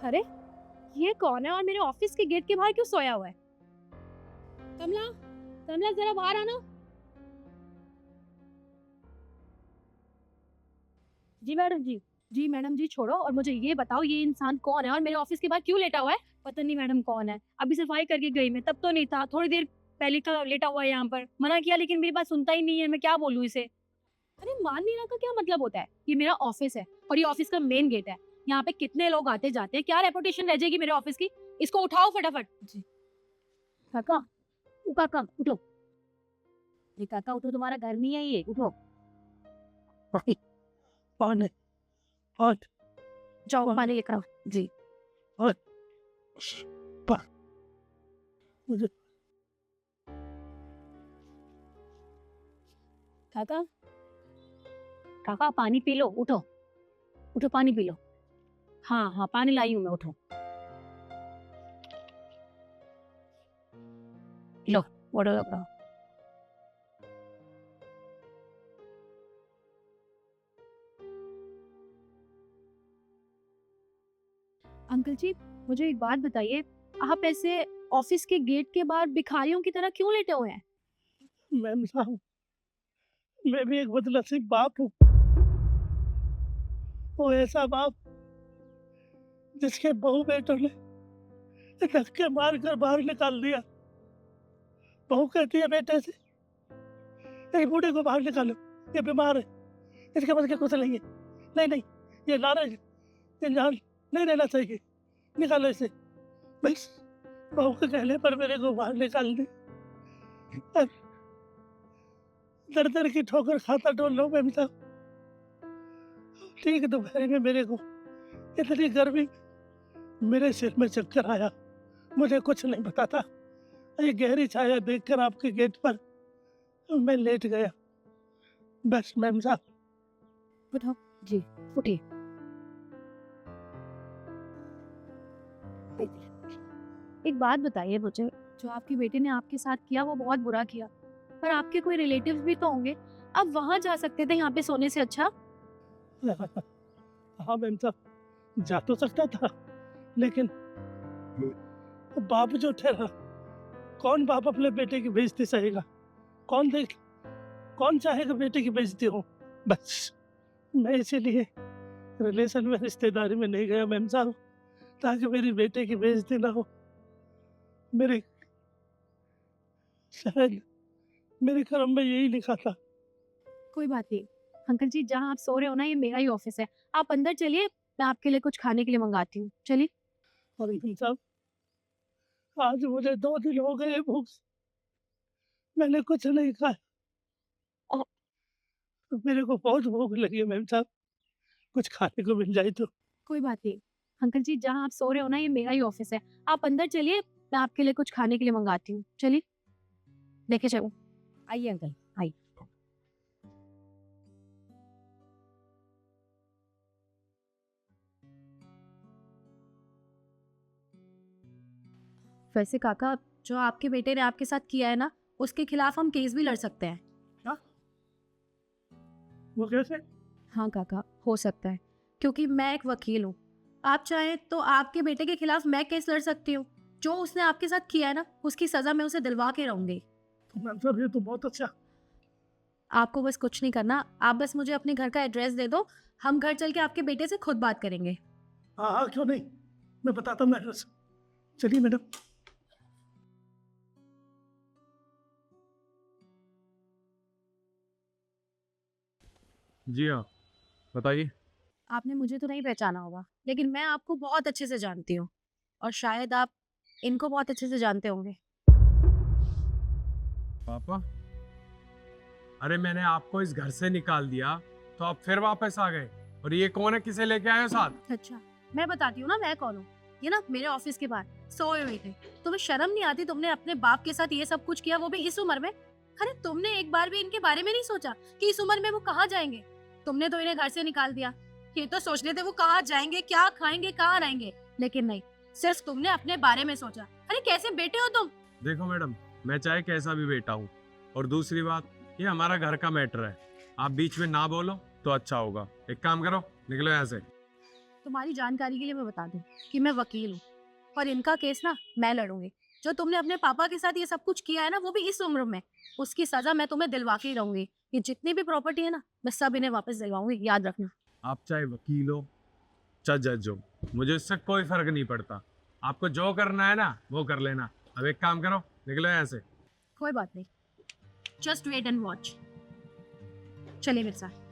अरे ये कौन है और मेरे ऑफिस के गेट के बाहर क्यों सोया हुआ है? कमला, कमला जरा बाहर आना। जी मैडम जी। जी मैडम जी, छोड़ो और मुझे ये बताओ ये इंसान कौन है और मेरे ऑफिस के बाहर क्यों लेटा हुआ है? पता नहीं मैडम कौन है। अभी सफाई करके गई मैं, तब तो नहीं था, थोड़ी देर पहले का लेटा हुआ है यहाँ पर। मना किया लेकिन मेरी बात सुनता ही नहीं है, मैं क्या बोलूँ इसे? अरे मान नहीं रहा का क्या मतलब होता है? ये मेरा ऑफिस है और ये ऑफिस का मेन गेट है। यहाँ पे कितने लोग आते जाते हैं, क्या रेपुटेशन रह जाएगी मेरे ऑफिस की? इसको उठाओ फटाफट। जी। काका, ओ काका उठो। ये काका उठो, तुम्हारा घर नहीं है ये, उठो। कौन है? और जाओ पानी लेकर आओ। जी। और मुझे काका, काका पानी पी लो, उठो। उठो पानी पी लो। हाँ हाँ पानी लाई हूँ मैं, उठो। लो वाटर लगाओ। अंकल जी, मुझे एक बात बताइए, आप ऐसे ऑफिस के गेट के बाहर भिखारियों की तरह क्यों लेटे हुए हैं? मैम साहब, मैं भी एक बदनसीब बाप हूँ। वो ऐसा बाप जिसके बहू बेटों ने धक्के मार कर बाहर निकाल दिया। बहू कहती है बेटे से, इस बूढ़े को बाहर निकालो, ये बीमार है, इसके बस के कुछ नहीं है। नहीं नहीं, ये नाराज है, ये जान नहीं रहना चाहिए, निकालो इसे। बस बहू के कहने पर मेरे को बाहर निकाल दी। अब दर दर की ठोकर खाता डोल लो मैम साहब। ठीक दोपहर में मेरे को इतनी गर्मी, मेरे सिर में चक्कर आया, मुझे कुछ नहीं पता था। ये गहरी छाया देखकर आपके गेट पर मैं लेट गया। बस मैम साहब। उठो। जी उठिए। एक बात बताइए मुझे, जो आपके बेटे ने आपके साथ किया वो बहुत बुरा किया, पर आपके कोई रिलेटिव्स भी तो होंगे, आप वहां जा सकते थे यहाँ पे सोने से अच्छा। हाँ मैम साहब, जा तो सकता था, लेकिन बाप जो ठहरा, कौन बाप अपने बेटे की बेइज्जती सहेगा? कौन चाहेगा बेटे की बेइज्जती हो? बस मैं इसीलिए रिलेशन में, रिश्तेदारी में नहीं गया मैम साहब, ताकि मेरी बेटे की बेइज्जती ना हो। मेरे शायद मेरे कर्म में यही लिखा था। कोई बात नहीं अंकल जी, जहाँ आप सो रहे हो ना ये मेरा ही ऑफिस है, आप अंदर चलिए, मैं आपके लिए कुछ खाने के लिए मंगाती हूँ, चलिए। और मैम साहब, आज मुझे 2 दिन हो गए भूख से, मैंने कुछ नहीं खाया। और मेरे को बहुत भूख लगी है मैम साहब, कुछ खाने को मिल जाए तो। कोई बात नहीं अंकल जी, जहाँ आप सो रहे हो ना ये मेरा ही ऑफिस है, आप अंदर चलिए, मैं आपके लिए कुछ खाने के लिए मंगाती हूँ, चलिए। देखे चलो, आइए अंकल आइए। वैसे काका, जो आपके बेटे ने आपके साथ किया है ना, उसके खिलाफ हम केस भी लड़ सकते हैं। क्या? वो कैसे? हाँ काका, हो सकता है, क्योंकि मैं एक वकील हूँ। आप चाहें तो आपके बेटे के खिलाफ मैं केस लड़ सकती हूँ। जो उसने आपके साथ किया है ना, उसकी सजा मैं उसे दिलवा के रहूंगी। तो मैम साहब ये तो बहुत अच्छा। आपको बस कुछ नहीं करना, आप बस मुझे अपने घर का एड्रेस दे दो, हम घर चल के आपके बेटे से खुद बात करेंगे। हाँ हाँ, क्यों नहीं, मैं बताता हूँ एड्रेस। चलिए मैडम। जी हाँ, बताइए। आपने मुझे तो नहीं पहचाना होगा, लेकिन मैं आपको बहुत अच्छे से जानती हूँ, और शायद आप इनको बहुत अच्छे से जानते होंगे। पापा, अरे मैंने आपको इस घर से निकाल दिया तो आप फिर वापस आ गए, और ये कौन है, किसे लेके आए हो साथ? अच्छा, मैं बताती हूँ ना मैं कौन हूँ। ये ना मेरे ऑफिस के बाहर सोए हुए थे। तुम्हें शर्म नहीं आती? तुमने अपने बाप के साथ ये सब कुछ किया, वो भी इस उम्र में। अरे तुमने एक बार भी इनके बारे में नहीं सोचा कि इस उम्र में वो कहाँ जाएंगे? तुमने तो इन्हें घर से निकाल दिया, ये तो सोच लेते वो कहाँ जाएंगे, क्या खाएंगे, कहाँ रहेंगे, लेकिन नहीं, सिर्फ तुमने अपने बारे में सोचा। अरे कैसे बेटे हो तुम? देखो मैडम, मैं चाहे कैसा भी बेटा हूँ, और दूसरी बात, ये हमारा घर का मैटर है, आप बीच में ना बोलो तो अच्छा होगा। एक काम करो, निकलो यहाँ से। तुम्हारी जानकारी के लिए मैं बता दूं कि मैं वकील हूँ और इनका केस ना मैं लड़ूंगी। जो तुमने अपने पापा के साथ ये सब कुछ किया है ना, वो भी इस उम्र में, उसकी सजा मैं तुम्हें दिलवा के ही रहूंगी। ये जितनी भी प्रॉपर्टी है ना, मैं सब इन्हें वापस दिलवाऊंगी, याद रखना। आप चाहे वकील हो चाहे जज हो, मुझे इससे कोई फर्क नहीं पड़ता। आपको जो करना है ना वो कर लेना। अब एक काम करो, निकलो यहाँ से। कोई बात नहीं, जस्ट वेट एंड वॉच। चलिए मेरे साथ।